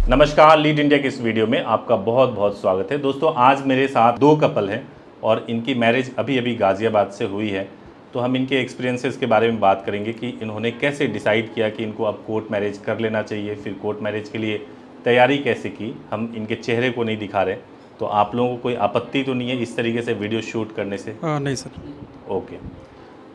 नमस्कार, lead India के इस वीडियो में आपका बहुत बहुत स्वागत है। दोस्तों, आज मेरे साथ दो कपल हैं और इनकी मैरिज अभी अभी गाज़ियाबाद से हुई है। तो हम इनके एक्सपीरियंसेस के बारे में बात करेंगे कि इन्होंने कैसे डिसाइड किया कि इनको अब कोर्ट मैरिज कर लेना चाहिए, फिर कोर्ट मैरिज के लिए तैयारी कैसे की। हम इनके चेहरे को नहीं दिखा रहे, तो आप लोगों को कोई आपत्ति तो नहीं है इस तरीके से वीडियो शूट करने से? नहीं सर। ओके,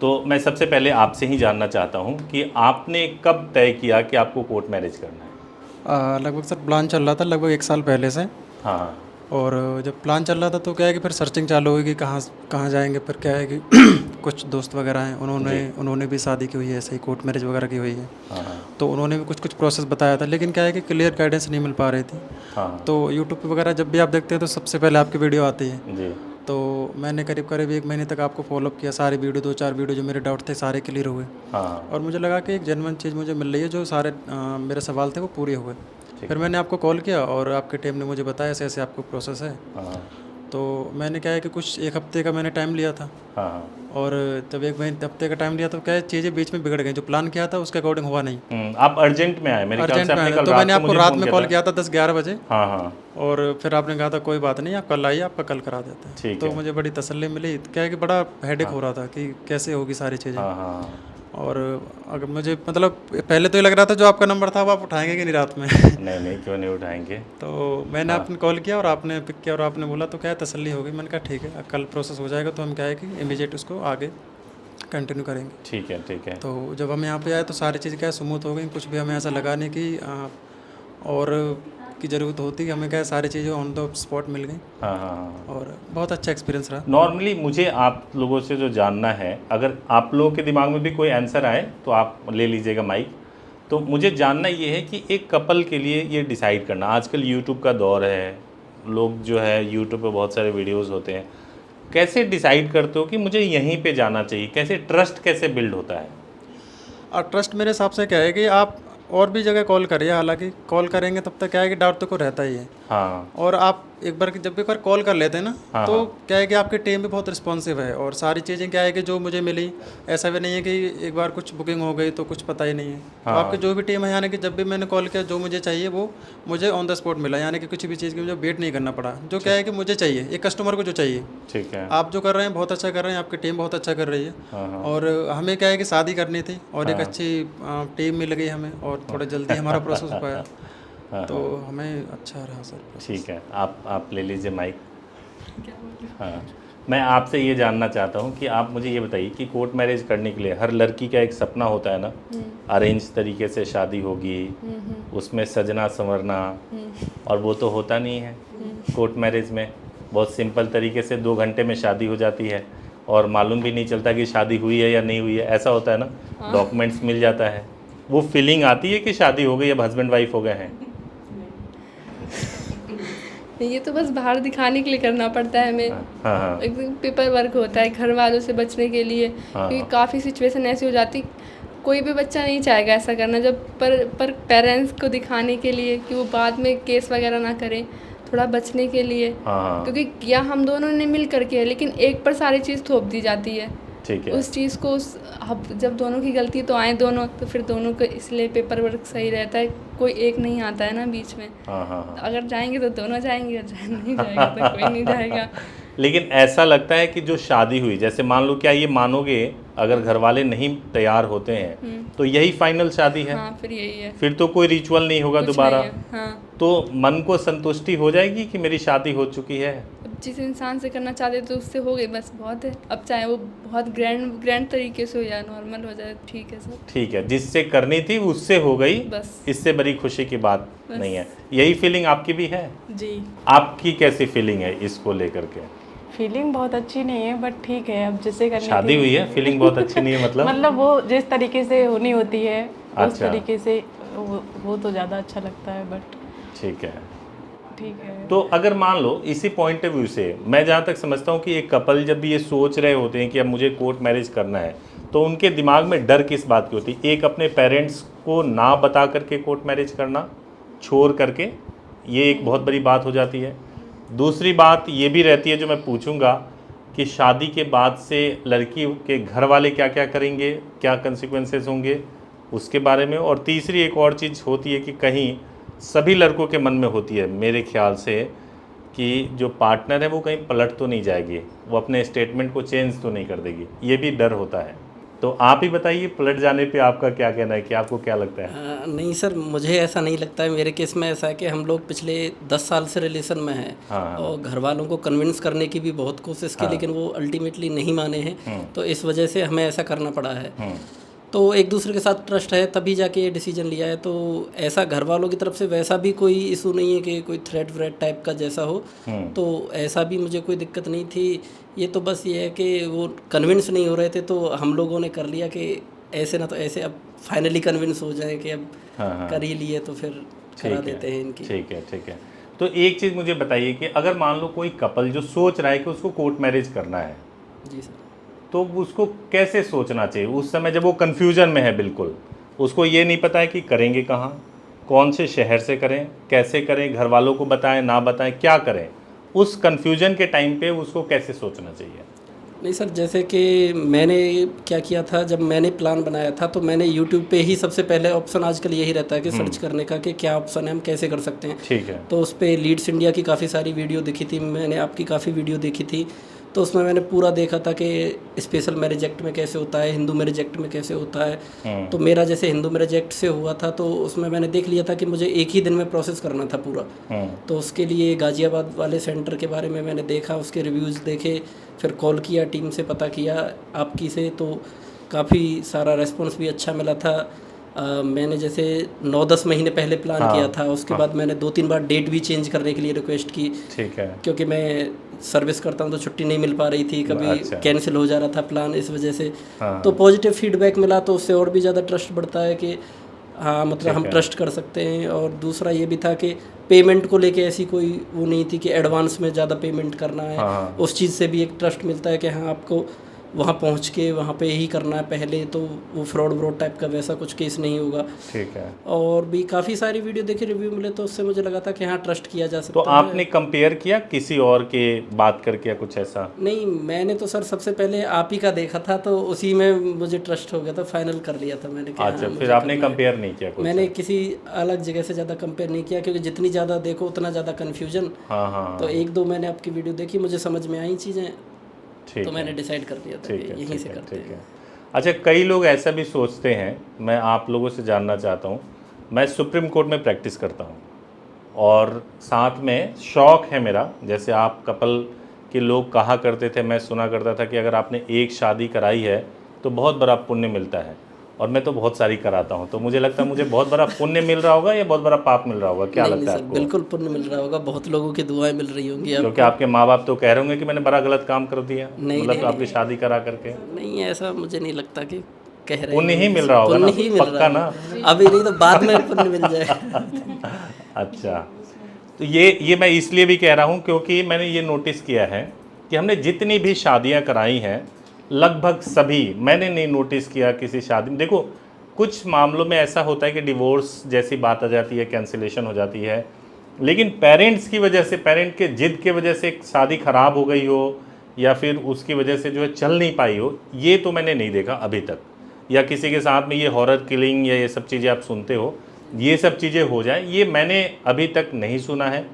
तो मैं सबसे पहले आपसे ही जानना चाहता हूँ कि आपने कब तय किया कि आपको कोर्ट मैरिज करना है? लगभग सर प्लान चल रहा था लगभग 1 साल पहले से। हाँ। और जब प्लान चल रहा था तो क्या है कि फिर सर्चिंग चालू हुई कि कहाँ कहाँ जाएंगे। फिर क्या है कि कुछ दोस्त वगैरह हैं, उन्होंने भी शादी की हुई है, ऐसे ही कोर्ट मैरिज वगैरह की हुई है। हाँ। तो उन्होंने भी कुछ कुछ प्रोसेस बताया था, लेकिन क्या है कि क्लियर गाइडेंस नहीं मिल पा रही थी। हाँ। तो यूट्यूब पे वगैरह जब भी आप देखते हैं तो सबसे पहले आपकी वीडियो आती है। जी। तो मैंने करीब 1 महीने तक आपको फॉलोअप किया, सारी वीडियो 2-4 वीडियो जो मेरे डाउट थे सारे क्लियर हुए। हाँ। और मुझे लगा कि एक जेन्युइन चीज़ मुझे मिल रही है, जो सारे मेरे सवाल थे वो पूरे हुए। फिर मैंने आपको कॉल किया और आपके टीम ने मुझे बताया ऐसे ऐसे आपको प्रोसेस है। हाँ। तो मैंने क्या है कि कुछ 1 हफ्ते का मैंने टाइम लिया था। हाँ। और जब 1 महीने हफ्ते का टाइम लिया तो क्या है, चीज़ें बीच में बिगड़ गई, जो प्लान किया था उसके अकॉर्डिंग हुआ नहीं। आप अर्जेंट में आए मेरे ख्याल अर्जेंट से, में आपने आया कल तो रात मैंने को आपको मुझे रात फ़ोन में किया कॉल था। किया था 10-11 बजे। हाँ। हाँ। और फिर आपने कहा था कोई बात नहीं, आप कल आइए, आपका कल करा देते हैं। ठीक तो है। मुझे बड़ी तसल्ली मिली। क्या है कि बड़ा हेडेक हो रहा था कि कैसे होगी सारी चीज़ें। हाँ। हाँ। और अगर मुझे मतलब पहले तो ये लग रहा था जो आपका नंबर था वो आप उठाएंगे कि नहीं रात में। नहीं नहीं, क्यों नहीं उठाएंगे। तो मैंने हाँ। आपने कॉल किया और आपने पिक किया और आपने बोला तो क्या है, तसल्ली हो गई। मैंने कहा ठीक है, कल प्रोसेस हो जाएगा तो हम क्या है कि इमीडिएट उसको आगे कंटिन्यू करेंगे। ठीक है। ठीक है। तो जब हम यहाँ पे आए तो सारी चीज़ क्या है स्मूथ हो गई, कुछ भी हमें ऐसा लगा नहीं कि और की ज़रूरत होती। हमें क्या है सारी चीज़ें ऑन द स्पॉट मिल गई। हाँ। हाँ। हाँ। और बहुत अच्छा एक्सपीरियंस रहा। नॉर्मली मुझे आप लोगों से जो जानना है, अगर आप लोगों के दिमाग में भी कोई आंसर आए तो आप ले लीजिएगा माइक। तो मुझे जानना ये है कि एक कपल के लिए ये डिसाइड करना, आजकल यूट्यूब का दौर है, लोग जो है यूट्यूब पे बहुत सारे वीडियोस होते हैं, कैसे डिसाइड करते हो कि मुझे यहीं पे जाना चाहिए? कैसे ट्रस्ट कैसे बिल्ड होता है? और ट्रस्ट मेरे हिसाब से क्या है कि आप और भी जगह कॉल करिए, हालांकि कॉल करेंगे तब तक क्या है कि डाउट तो को रहता ही है। हाँ। और आप एक बार जब भी एक बार कॉल कर लेते हैं ना, हाँ। तो हाँ। क्या है कि आपकी टीम भी बहुत रिस्पॉन्सिव है और सारी चीज़ें क्या है कि जो मुझे मिली, ऐसा भी नहीं है कि एक बार कुछ बुकिंग हो गई तो कुछ पता ही नहीं है। तो हाँ। आपकी जो भी टीम है, यानी कि जब भी मैंने कॉल किया जो मुझे चाहिए वो मुझे ऑन द स्पॉट मिला, यानी कि कुछ भी चीज़ की मुझे वेट नहीं करना पड़ा। जो क्या है कि मुझे चाहिए, एक कस्टमर को जो चाहिए। ठीक है। आप जो कर रहे हैं बहुत अच्छा कर रहे हैं, आपकी टीम बहुत अच्छा कर रही है। हाँ। हाँ। और हमें क्या है कि शादी करनी थी और एक हाँ। अच्छी टीम मिल गई हमें, और थोड़ा जल्दी हमारा प्रोसेस हो पाया। हाँ। तो हमें अच्छा रहा सर प्रोसेस। ठीक है, आप ले लीजिए माइक। हाँ, मैं आपसे ये जानना चाहता हूँ कि आप मुझे ये बताइए कि कोर्ट मैरिज करने के लिए हर लड़की का एक सपना होता है ना, अरेंज तरीके से शादी होगी, उसमें सजना संवरना, और वो तो होता नहीं है। कोर्ट मैरिज में बहुत सिंपल तरीके से 2 घंटे में शादी हो जाती है और मालूम भी नहीं चलता कि शादी हुई है या नहीं हुई है। ऐसा होता है ना, डॉक्यूमेंट्स मिल जाता है, वो फीलिंग आती है कि शादी हो गई, अब हस्बैंड वाइफ हो गए हैं। ये तो बस बाहर दिखाने के लिए करना पड़ता है हमें। हाँ। हाँ। एकदम पेपर वर्क होता है घर वालों से बचने के लिए, क्योंकि काफ़ी सिचुएशन ऐसी हो जाती, कोई भी बच्चा नहीं चाहेगा ऐसा करना, जब पर पेरेंट्स को दिखाने के लिए कि वो बाद में केस वगैरह ना करें, थोड़ा बचने के लिए। हाँ। क्योंकि किया हम दोनों ने मिल करके है, लेकिन एक पर सारी चीज़ थोप दी जाती है। ठीक है। उस चीज़ को अब जब दोनों की गलती तो आए दोनों, तो फिर दोनों को इसलिए पेपर वर्क सही रहता है, कोई एक नहीं आता है ना बीच में। हाँ। हाँ। अगर जाएंगे तो दोनों जाएंगे, और नहीं जाएगा तो कोई नहीं जाएगा। लेकिन ऐसा लगता है कि जो शादी हुई, जैसे मान लो, क्या ये मानोगे अगर घर वाले नहीं तैयार होते हैं तो यही फाइनल शादी है? हाँ, फिर यही है, फिर तो कोई रिचुअल नहीं होगा कुछ दोबारा। नहीं है। हाँ, तो मन को संतुष्टि हो जाएगी कि मेरी शादी हो चुकी है। अब जिस इंसान से करना चाहते तो उससे हो गई, बस बहुत है। अब चाहे वो बहुत ग्रैंड तरीके से हो या नॉर्मल हो जाए, ठीक है सब। ठीक है, जिससे करनी थी उससे हो गई, बस इससे बड़ी खुशी की बात बस। नहीं है। यही फीलिंग आपकी भी है? जी। आपकी कैसी फीलिंग है इसको लेकर के? फीलिंग बहुत अच्छी नहीं है, बट ठीक है, अब जिससे करनी शादी थी। हुई है, फीलिंग बहुत अच्छी नहीं है मतलब? मतलब वो जिस तरीके से होनी होती है उस अच्छा। तरीके से वो तो ज़्यादा अच्छा लगता है, बट ठीक है। ठीक है। तो अगर मान लो इसी पॉइंट ऑफ व्यू से, मैं जहाँ तक समझता हूँ कि एक कपल जब भी ये सोच रहे होते हैं कि अब मुझे कोर्ट मैरिज करना है, तो उनके दिमाग में डर किस बात की होती है? एक, अपने पेरेंट्स को ना बता करके कोर्ट मैरिज करना, छोड़ करके, ये एक बहुत बड़ी बात हो जाती है। दूसरी बात ये भी रहती है जो मैं पूछूंगा कि शादी के बाद से लड़की के घर वाले क्या क्या करेंगे, क्या कंसिक्वेंसेस होंगे उसके बारे में। और तीसरी एक और चीज़ होती है कि कहीं सभी लड़कों के मन में होती है मेरे ख्याल से कि जो पार्टनर है वो कहीं पलट तो नहीं जाएगी, वो अपने स्टेटमेंट को चेंज तो नहीं कर देगी, ये भी डर होता है। तो आप ही बताइए पलट जाने पे आपका क्या कहना है, कि आपको क्या लगता है? नहीं सर, मुझे ऐसा नहीं लगता है। मेरे केस में ऐसा है कि हम लोग पिछले 10 साल से रिलेशन में हैं। हाँ। और घर वालों को कन्विंस करने की भी बहुत कोशिश की, लेकिन वो अल्टीमेटली नहीं माने हैं। तो इस वजह से हमें ऐसा करना पड़ा है। तो एक दूसरे के साथ ट्रस्ट है तभी जाके ये डिसीजन लिया है। तो ऐसा घर वालों की तरफ से वैसा भी कोई इशू नहीं है कि कोई थ्रेट व्रेट टाइप का जैसा हो। तो ऐसा भी मुझे कोई दिक्कत नहीं थी। ये तो बस ये है कि वो कन्विंस नहीं हो रहे थे, तो हम लोगों ने कर लिया कि ऐसे ना तो ऐसे अब फाइनली कन्विंस हो जाए कि अब कर ही लिए तो फिर करा देते हैं इनकी। ठीक है, ठीक है। तो एक चीज़ मुझे बताइए कि अगर मान लो कोई कपल जो सोच रहा है कि उसको कोर्ट मैरिज करना है, जी सर, तो उसको कैसे सोचना चाहिए उस समय जब वो कन्फ्यूजन में है? बिल्कुल उसको ये नहीं पता है कि करेंगे कहाँ, कौन से शहर से करें, कैसे करें, घर वालों को बताएं ना बताएं, क्या करें, उस कन्फ्यूजन के टाइम पे उसको कैसे सोचना चाहिए? नहीं सर, जैसे कि मैंने क्या किया था, जब मैंने प्लान बनाया था तो मैंने यूट्यूब पे ही सबसे पहले ऑप्शन आजकल यही रहता है कि सर्च करने का कि क्या ऑप्शन है, हम कैसे कर सकते हैं। ठीक है। तो उस पर लीड्स इंडिया की काफ़ी सारी वीडियो देखी थी, मैंने आपकी काफ़ी वीडियो देखी थी। तो उसमें मैंने पूरा देखा था कि स्पेशल मैरिज एक्ट में कैसे होता है, हिंदू मैरिज एक्ट में कैसे होता है। तो मेरा जैसे हिंदू मैरिज एक्ट से हुआ था, तो उसमें मैंने देख लिया था कि मुझे एक ही दिन में प्रोसेस करना था पूरा। तो उसके लिए गाज़ियाबाद वाले सेंटर के बारे में मैंने देखा, उसके रिव्यूज़ देखे, फिर कॉल किया, टीम से पता किया आपकी से, तो काफ़ी सारा रेस्पॉन्स भी अच्छा मिला था। मैंने जैसे 9-10 महीने पहले प्लान किया था, उसके बाद मैंने 2-3 बार डेट भी चेंज करने के लिए रिक्वेस्ट की। ठीक है। क्योंकि मैं सर्विस करता हूँ तो छुट्टी नहीं मिल पा रही थी, कभी कैंसिल हो जा रहा था प्लान, इस वजह से। तो पॉजिटिव फीडबैक मिला, तो उससे और भी ज़्यादा ट्रस्ट बढ़ता है कि हाँ मतलब हम ट्रस्ट कर सकते हैं। और दूसरा ये भी था कि पेमेंट को लेके ऐसी कोई वो नहीं थी कि एडवांस में ज़्यादा पेमेंट करना है। उस चीज़ से भी एक ट्रस्ट मिलता है कि हाँ आपको वहाँ पहुँच के वहाँ पे ही करना है पहले, तो वो फ्रॉड टाइप का वैसा कुछ केस नहीं होगा। ठीक है। और भी काफ़ी सारी वीडियो देखे, रिव्यू मिले, तो उससे मुझे लगा था कि हाँ ट्रस्ट किया जा सकता तो है। आपने कंपेयर किया किसी और के बात करके या कुछ ऐसा? नहीं, मैंने तो सर सबसे पहले आप ही का देखा था, तो उसी में मुझे ट्रस्ट हो गया था, फाइनल कर लिया था मैंने। अच्छा, फिर आपने कंपेयर नहीं किया कुछ? मैंने किसी अलग जगह से ज़्यादा कंपेयर नहीं किया, क्योंकि जितनी ज़्यादा देखो उतना ज़्यादा कन्फ्यूजन। हाँ। तो 1-2 मैंने आपकी वीडियो देखी, मुझे समझ में आई चीज़ें, तो मैंने डिसाइड कर लिया था कि यहीं से करते हैं। अच्छा, कई लोग ऐसा भी सोचते हैं, मैं आप लोगों से जानना चाहता हूँ, मैं सुप्रीम कोर्ट में प्रैक्टिस करता हूँ और साथ में शौक़ है मेरा, जैसे आप कपल के लोग कहा करते थे, मैं सुना करता था कि अगर आपने एक शादी कराई है तो बहुत बड़ा पुण्य मिलता है, और मैं तो बहुत सारी कराता हूँ, तो मुझे लगता है मुझे बहुत बड़ा पुण्य मिल रहा होगा या बहुत बड़ा पाप मिल रहा होगा, क्या लगता है आपको? बिल्कुल पुण्य मिल रहा होगा, बहुत लोगों की दुआएं मिल रही होंगी। क्योंकि आपके माँ बाप तो कह रहे होंगे कि मैंने बड़ा गलत काम कर दिया, मतलब आपकी शादी करा करके। नहीं, ऐसा मुझे नहीं लगता कि कह रहे हैं। पुण्य ही मिल रहा होगा ना, पक्का ना? अभी नहीं तो बाद में पुण्य मिल जाएगा। अच्छा, तो ये मैं इसलिए भी कह रहा हूँ क्योंकि मैंने ये नोटिस किया है कि हमने जितनी भी शादियाँ कराई हैं, लगभग सभी, मैंने नहीं नोटिस किया किसी शादी में, देखो कुछ मामलों में ऐसा होता है कि डिवोर्स जैसी बात आ जाती है, कैंसिलेशन हो जाती है, लेकिन पेरेंट्स की वजह से, पेरेंट के जिद की वजह से शादी ख़राब हो गई हो या फिर उसकी वजह से जो है चल नहीं पाई हो, ये तो मैंने नहीं देखा अभी तक। या किसी के साथ में ये हॉरर किलिंग या ये सब चीज़ें आप सुनते हो, ये सब चीज़ें हो जाए, ये मैंने अभी तक नहीं सुना है।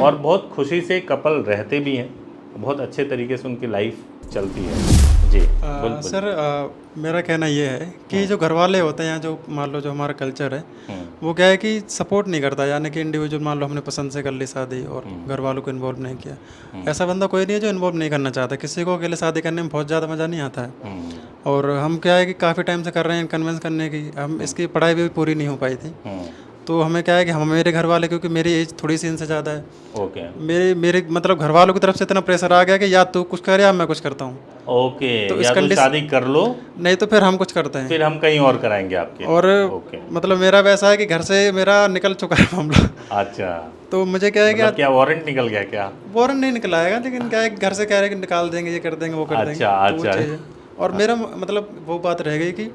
और बहुत खुशी से कपल रहते भी हैं, बहुत अच्छे तरीके से उनकी लाइफ चलती है। जी सर, मेरा कहना ये है कि जो घर वाले होते हैं, जो मान लो जो हमारा कल्चर है, वो क्या है कि सपोर्ट नहीं करता, यानी कि इंडिविजुअल मान लो हमने पसंद से कर ली शादी और घर वालों को इन्वॉल्व नहीं किया। ऐसा बंदा कोई नहीं है जो इन्वॉल्व नहीं करना चाहता। किसी को अकेले शादी करने में बहुत ज़्यादा मज़ा नहीं आता है। और हम क्या है कि काफ़ी टाइम से कर रहे हैं कन्विंस करने की, हम इसकी पढ़ाई भी पूरी नहीं हो पाई थी, तो हमें क्या है कि हम, मेरे घर वाले, क्योंकि मेरी एज थोड़ी सी इनसे ज़्यादा है, ओके, मेरे मतलब घर वालों की तरफ से इतना प्रेशर आ गया कि या तू कुछ कर या मैं कुछ करता हूँ। ओके, तो या तो शादी कर लो, नहीं तो फिर हम कुछ करते हैं, फिर हम कहीं और कराएंगे आपके। और मतलब मेरा वैसा है कि घर से मेरा निकल चुका है मामला। अच्छा, तो मुझे क्या है कि क्या वारंट निकल गया? क्या वारंट नहीं निकल आएगा, लेकिन क्या है घर से कह रहे हैं कि निकाल देंगे, ये कर देंगे, वो कर देंगे। अच्छा। और मेरा मतलब वो बात रह गई कि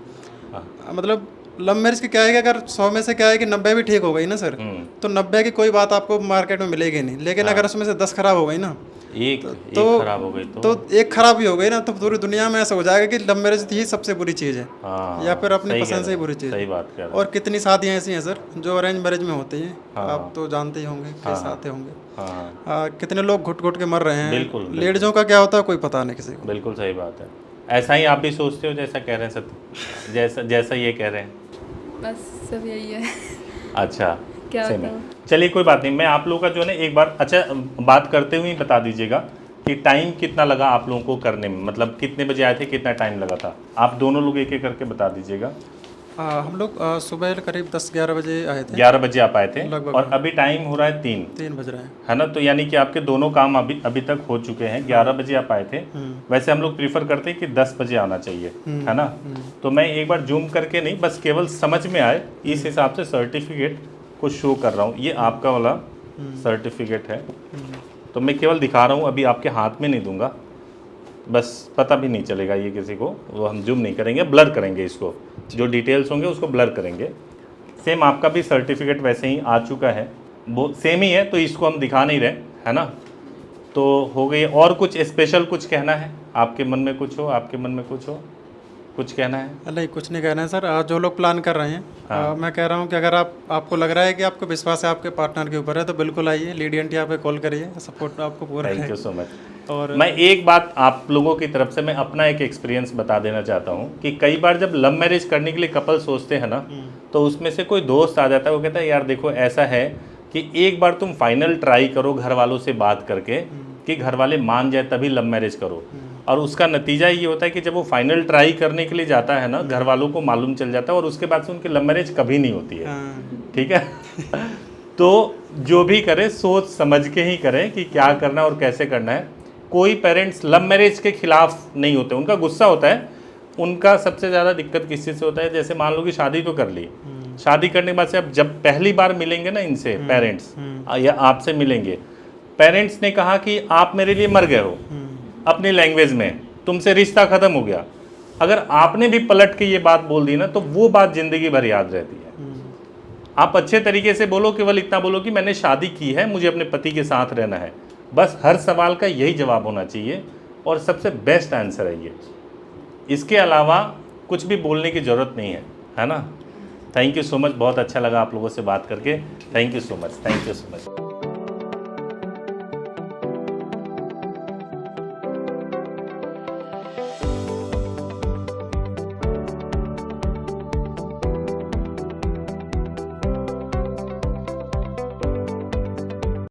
मतलब लव मैरिज की क्या है कि अगर 100 में से क्या है कि 90 भी ठीक हो गई ना सर, तो 90 की कोई बात आपको मार्केट में मिलेगी नहीं। लेकिन अगर उसमें से 10 खराब हो गई ना, एक खराब हो गई तो एक खराब भी हो गई ना, तो पूरी दुनिया में ऐसा हो जाएगा कि लव मैरिज ही सबसे बुरी चीज़ है, हाँ, या फिर अपनी सही पसंद से ही बुरी चीज़। सही बात कह रहे और कितनी शादियाँ ऐसी हैं सर जो अरेंज मैरिज में होती हैं, आप तो जानते ही होंगे, कैसे आते होंगे। हाँ, कितने लोग घुट घुट के मर रहे हैं। बिल्कुल। लेडीज़ों का क्या होता है कोई पता नहीं किसी को। बिल्कुल सही बात है। ऐसा ही आप भी सोचते हो जैसा कह रहे हैं सत्य, जैसा ये कह रहे हैं? बस सब यही है। अच्छा, क्या सही में। बताऊं? चलिए कोई बात नहीं, मैं आप लोगों का जो है ना एक बार अच्छा बात करते हुए ही बता दीजिएगा कि टाइम कितना लगा आप लोगों को करने में, मतलब कितने बजे आए थे, कितना टाइम लगा था? आप दोनों लोग एक एक करके बता दीजिएगा। हम लोग सुबह करीब 10-11 बजे आए थे। 11 बजे आप आए थे लगभग। और अभी टाइम हो रहा है 3 बज रहे हैं, है ना? तो यानी कि आपके दोनों काम अभी तक हो चुके हैं। 11 बजे आप आए थे। वैसे हम लोग प्रीफर करते हैं कि 10 बजे आना चाहिए, है ना? तो मैं एक बार जूम करके नहीं, बस केवल समझ में आए इस हिसाब से सर्टिफिकेट को शो कर रहा हूँ। ये आपका वाला सर्टिफिकेट है, तो मैं केवल दिखा रहा हूँ, अभी आपके हाथ में नहीं दूंगा, बस पता भी नहीं चलेगा ये किसी को। वो हम जूम नहीं करेंगे, ब्लर करेंगे इसको, जो डिटेल्स होंगे उसको ब्लर करेंगे। सेम आपका भी सर्टिफिकेट वैसे ही आ चुका है, वो सेम ही है, तो इसको हम दिखा नहीं रहे, है ना? तो हो गई। और कुछ स्पेशल कुछ कहना है? आपके मन में कुछ हो, आपके मन में कुछ कहना है? नहीं कुछ नहीं कहना है सर। जो लोग प्लान कर रहे हैं, मैं कह रहा हूँ कि अगर आपको लग रहा है कि आपको विश्वास है आपके पार्टनर के ऊपर है, तो बिल्कुल आइए, लीडी एंटी पे कॉल करिए, सपोर्ट आपको पूरा है। Thank you so much. और मैं एक बात आप लोगों की तरफ से मैं अपना एक एक्सपीरियंस बता देना चाहता हूँ कि कई बार जब लव मैरिज करने के लिए कपल सोचते हैं ना, तो उसमें से कोई दोस्त आ जाता है, वो कहता है यार देखो ऐसा है कि एक बार तुम फाइनल ट्राई करो घर वालों से बात करके कि घर वाले मान जाए तभी लव मैरिज करो। और उसका नतीजा ये होता है कि जब वो फाइनल ट्राई करने के लिए जाता है ना, घर वालों को मालूम चल जाता है और उसके बाद से उनकी लव मैरिज कभी नहीं होती है। ठीक है? तो जो भी करे सोच समझ के ही करें कि क्या करना है और कैसे करना है। कोई पेरेंट्स लव मैरिज के खिलाफ नहीं होते, उनका गुस्सा होता है। उनका सबसे ज़्यादा दिक्कत किस चीज़ से होता है? जैसे मान लो कि शादी तो कर ली, शादी करने के बाद से अब जब पहली बार मिलेंगे ना इनसे पेरेंट्स, या आपसे मिलेंगे, पेरेंट्स ने कहा कि आप मेरे लिए मर गए हो, अपनी लैंग्वेज में, तुमसे रिश्ता ख़त्म हो गया। अगर आपने भी पलट के ये बात बोल दी ना, तो वो बात ज़िंदगी भर याद रहती है। आप अच्छे तरीके से बोलो, केवल इतना बोलो कि मैंने शादी की है, मुझे अपने पति के साथ रहना है। बस हर सवाल का यही जवाब होना चाहिए और सबसे बेस्ट आंसर है ये। इसके अलावा कुछ भी बोलने की ज़रूरत नहीं है ना? थैंक यू सो मच, बहुत अच्छा लगा आप लोगों से बात करके। Thank you so much, thank you so much.